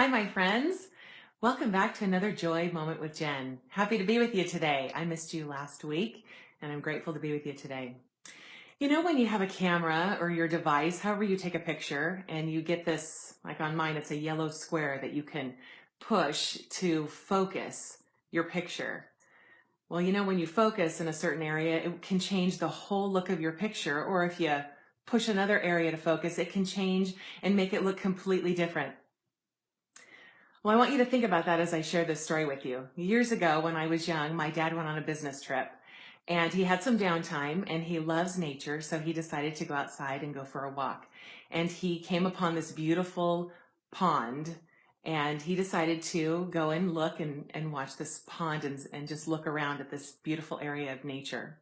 Hi, my friends. Welcome back to another Joy Moment with Jen. Happy to be with you today. I missed you last week, and I'm grateful to be with you today. You know, when you have a camera or your device, however you take a picture, and you get this, like on mine, it's a yellow square that you can push to focus your picture. Well, you know, when you focus in a certain area, it can change the whole look of your picture, or if you push another area to focus, it can change and make it look completely different. Well, I want you to think about that as I share this story with you. Years ago, when I was young, my dad went on a business trip and he had some downtime and he loves nature. So he decided to go outside and go for a walk. And he came upon this beautiful pond and he decided to go and look and watch this pond and just look around at this beautiful area of nature.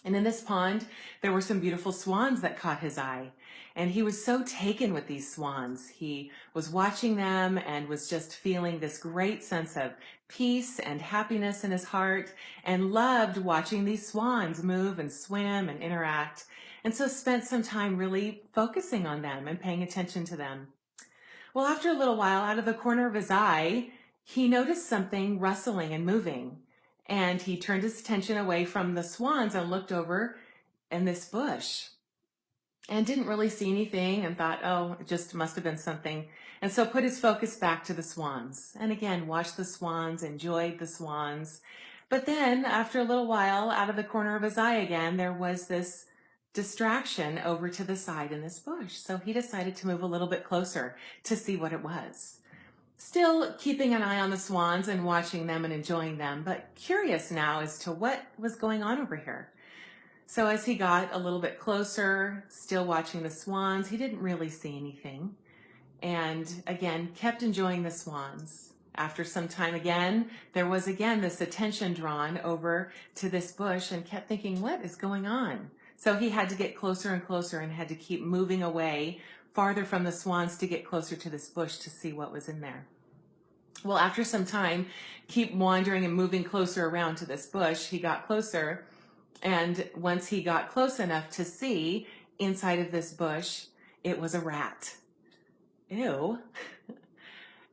And in this pond, there were some beautiful swans that caught his eye. And he was so taken with these swans. He was watching them and was just feeling this great sense of peace and happiness in his heart and loved watching these swans move and swim and interact. And so spent some time really focusing on them and paying attention to them. Well, after a little while, out of the corner of his eye, he noticed something rustling and moving. And he turned his attention away from the swans and looked over in this bush and didn't really see anything and thought, oh, it just must have been something. And so put his focus back to the swans. And again, watched the swans, enjoyed the swans. But then after a little while, out of the corner of his eye again, there was this distraction over to the side in this bush. So he decided to move a little bit closer to see what it was. Still keeping an eye on the swans and watching them and enjoying them, but curious now as to what was going on over here. So as he got a little bit closer, still watching the swans, he didn't really see anything. And again, kept enjoying the swans. After some time again, there was again this attention drawn over to this bush and kept thinking, what is going on? So he had to get closer and closer and had to keep moving away farther from the swans to get closer to this bush to see what was in there. Well, after some time, keep wandering and moving closer around to this bush, he got closer. And once he got close enough to see inside of this bush, it was a rat. Ew.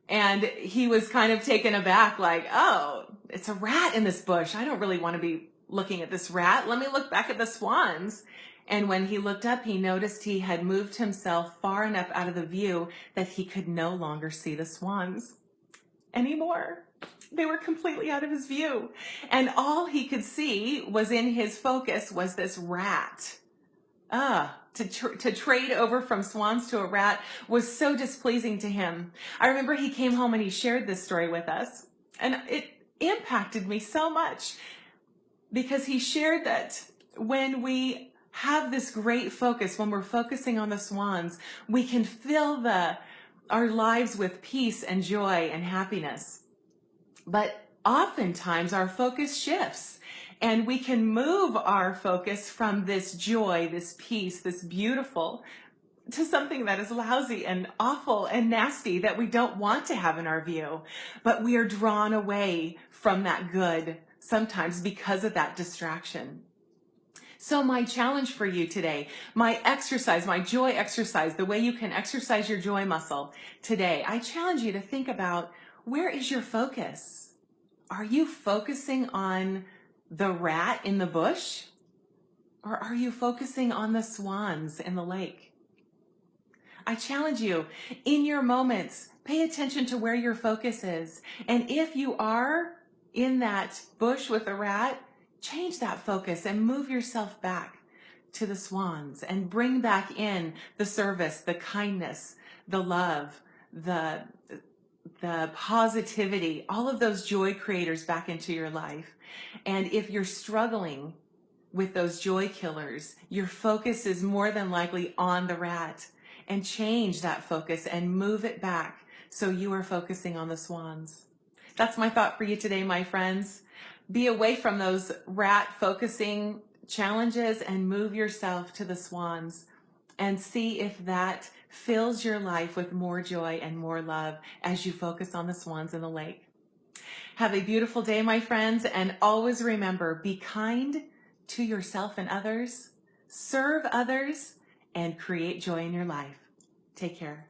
And he was kind of taken aback, like, oh, it's a rat in this bush. I don't really want to be looking at this rat. Let me look back at the swans. And when he looked up, he noticed he had moved himself far enough out of the view that he could no longer see the swans anymore. They were completely out of his view. And all he could see was in his focus was this rat. To trade over from swans to a rat was so displeasing to him. I remember he came home and he shared this story with us, and it impacted me so much because he shared that when we have this great focus, when we're focusing on the swans, we can fill our lives with peace and joy and happiness. But oftentimes our focus shifts and we can move our focus from this joy, this peace, this beautiful to something that is lousy and awful and nasty that we don't want to have in our view. But we are drawn away from that good sometimes because of that distraction. So my challenge for you today, my exercise, my joy exercise, the way you can exercise your joy muscle today, I challenge you to think about, where is your focus? Are you focusing on the rat in the bush? Or are you focusing on the swans in the lake? I challenge you, in your moments, pay attention to where your focus is. And if you are in that bush with the rat, change that focus and move yourself back to the swans and bring back in the service, the kindness, the love, the positivity, all of those joy creators back into your life. And if you're struggling with those joy killers, your focus is more than likely on the rat, and change that focus and move it back so you are focusing on the swans. That's my thought for you today, my friends. Be away from those rat focusing challenges and move yourself to the swans and see if that fills your life with more joy and more love as you focus on the swans in the lake. Have a beautiful day, my friends, and always remember, be kind to yourself and others, serve others, and create joy in your life. Take care.